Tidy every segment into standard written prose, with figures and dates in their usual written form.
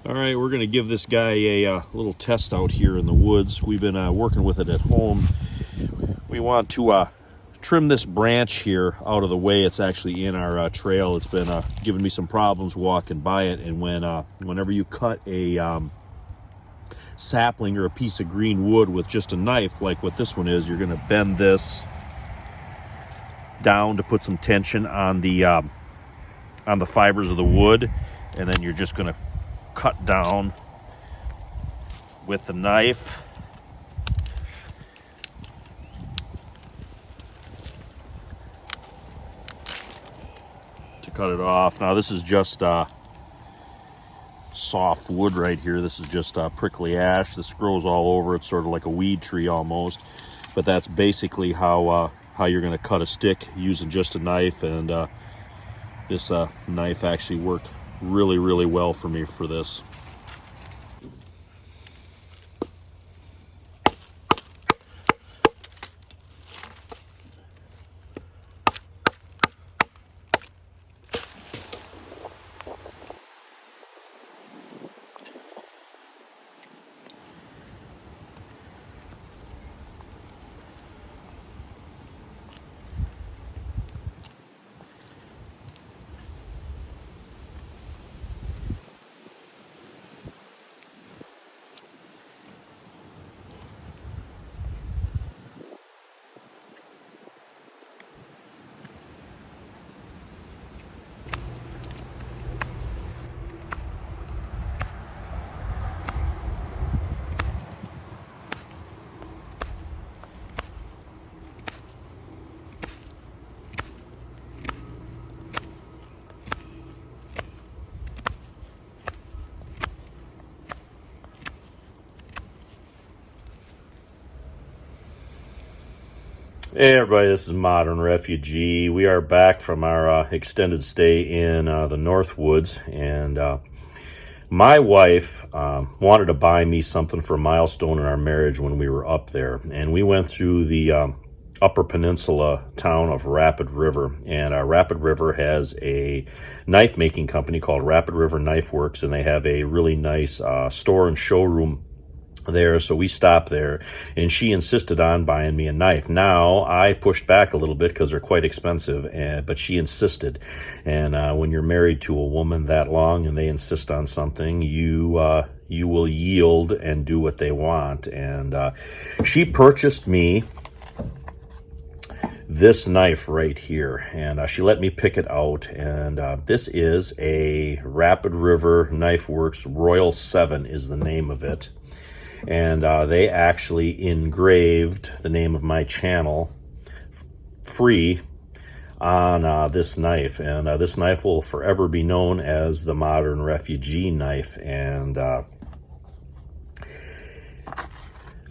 All right, we're going to give this guy a little test out here in the woods. We've been working with it at home. We want to trim this branch here out of the way. It's actually in our trail. It's been giving me some problems walking by it. And whenever you cut a sapling or a piece of green wood with just a knife, like what this one is, you're going to bend this down to put some tension on the fibers of the wood, and then you're just going to cut down with the knife. To cut it off. Now this is just soft wood right here. This is just prickly ash. This grows all over. It's sort of like a weed tree almost, but that's basically how you're going to cut a stick using just a knife. And this knife actually worked really well for me for this. Hey everybody, this is Modern Refugee. We are back from our extended stay in the North Woods, and my wife wanted to buy me something for a milestone in our marriage when we were up there. And we went through the Upper Peninsula town of Rapid River, and Rapid River has a knife making company called Rapid River Knifeworks, and they have a really nice store and showroom there. So we stopped there, and she insisted on buying me a knife. Now I pushed back a little bit because they're quite expensive, but she insisted. And when you're married to a woman that long and they insist on something, you will yield and do what they want. And she purchased me this knife right here, and she let me pick it out. And this is a Rapid River Knifeworks Royal 7 is the name of it. And they actually engraved the name of my channel free on this knife. And this knife will forever be known as the Modern Refugee knife. And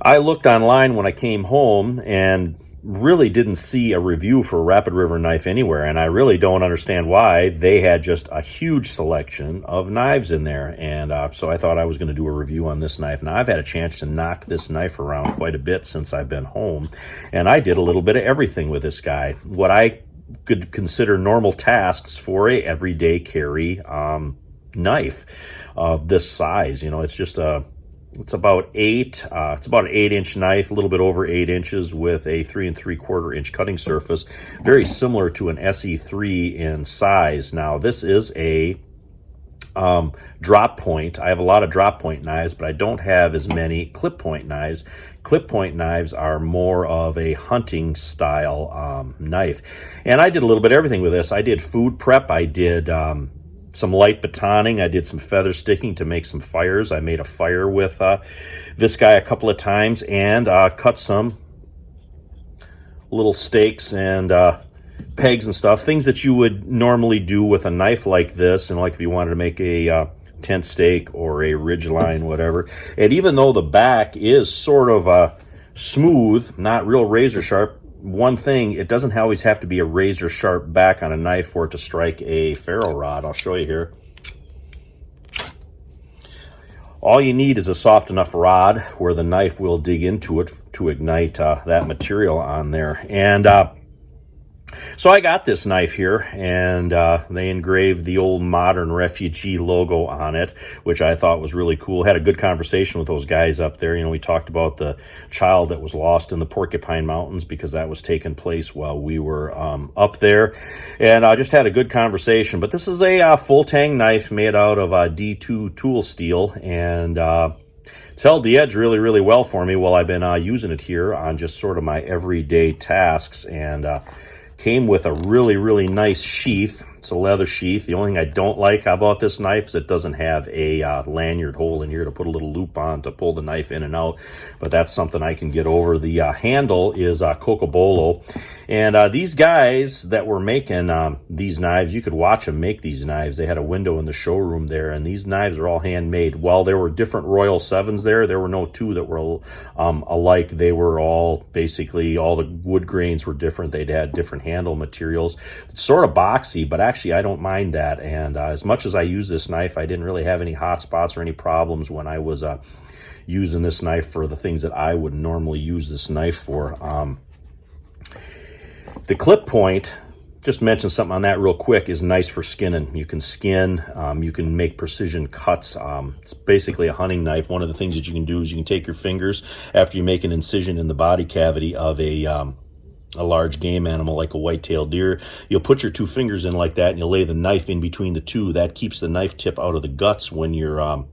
I looked online when I came home and really didn't see a review for a Rapid River knife anywhere, and I really don't understand why. They had just a huge selection of knives in there, and so I thought I was going to do a review on this knife. Now I've had a chance to knock this knife around quite a bit since I've been home, and I did a little bit of everything with this guy. What I could consider normal tasks for a everyday carry knife of this size. You know, it's just it's about an 8-inch knife, a little bit over 8 inches, with a 3 3/4 inch cutting surface, very similar to an SE3 in size. Now this is a drop point. I have a lot of drop point knives, but I don't have as many clip point knives. Clip point knives are more of a hunting style knife, and I did a little bit of everything with this. I did food prep. I did some light batoning. I did some feather sticking to make some fires. I made a fire with this guy a couple of times, and cut some little stakes and pegs and stuff, things that you would normally do with a knife like this, and like if you wanted to make a tent stake or a ridge line, whatever. And even though the back is sort of smooth, not real razor sharp, one thing, it doesn't always have to be a razor sharp back on a knife for it to strike a ferro rod. I'll show you here. All you need is a soft enough rod where the knife will dig into it to ignite that material on there. And So I got this knife here, and they engraved the old modern Refugee logo on it, which I thought was really cool. Had a good conversation with those guys up there. You know, we talked about the child that was lost in the Porcupine Mountains because that was taking place while we were up there. And I just had a good conversation. But this is a full tang knife made out of D2 tool steel, and it's held the edge really, really well for me while I've been using it here on just sort of my everyday tasks. And came with a really, really nice sheath. It's a leather sheath. The only thing I don't like about this knife is it doesn't have a lanyard hole in here to put a little loop on to pull the knife in and out, but that's something I can get over. The handle is Cocobolo, and these guys that were making these knives, you could watch them make these knives. They had a window in the showroom there, and these knives are all handmade. While there were different Royal 7s there were no two that were alike. They were all basically, all the wood grains were different. They'd had different handle materials. It's sort of boxy, but actually I don't mind that. And as much as I use this knife, I didn't really have any hot spots or any problems when I was using this knife for the things that I would normally use this knife for. The clip point, just mention something on that real quick, is nice for skinning. You can skin, you can make precision cuts. It's basically a hunting knife. One of the things that you can do is you can take your fingers after you make an incision in the body cavity of a large game animal like a white-tailed deer. You'll put your two fingers in like that, and you'll lay the knife in between the two. That keeps the knife tip out of the guts when you're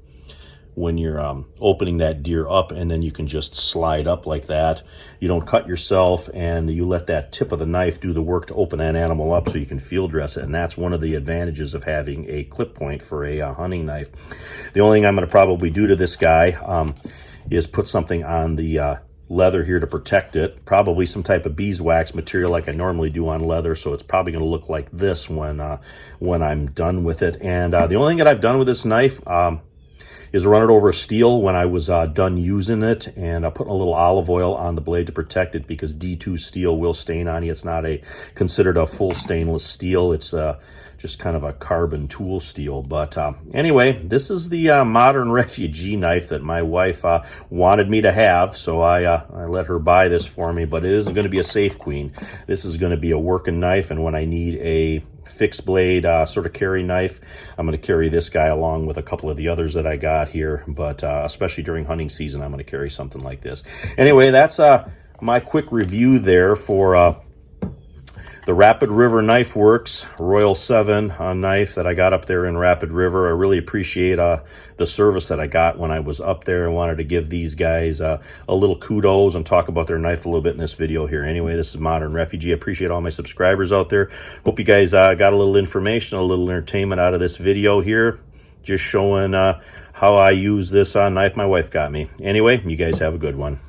opening that deer up, and then you can just slide up like that. You don't cut yourself, and you let that tip of the knife do the work to open that animal up so you can field dress it. And that's one of the advantages of having a clip point for a hunting knife. The only thing I'm going to probably do to this guy is put something on the leather here to protect it, probably some type of beeswax material like I normally do on leather, so it's probably going to look like this when I'm done with it. And the only thing that I've done with this knife is run it over steel when I was done using it, and I put a little olive oil on the blade to protect it because D2 steel will stain on you. It's not considered a full stainless steel. It's just kind of a carbon tool steel. But anyway, this is the modern Refugee knife that my wife wanted me to have, so I let her buy this for me. But it isn't going to be a safe queen. This is going to be a working knife, and when I need a fixed blade sort of carry knife, I'm going to carry this guy along with a couple of the others that I got here. But especially during hunting season, I'm going to carry something like this. Anyway, that's my quick review there for the Rapid River Knifeworks Royal 7 knife that I got up there in Rapid River. I really appreciate the service that I got when I was up there. I wanted to give these guys a little kudos and talk about their knife a little bit in this video here. Anyway, this is Modern Refugee. I appreciate all my subscribers out there. Hope you guys got a little information, a little entertainment out of this video here. Just showing how I use this knife my wife got me. Anyway, you guys have a good one.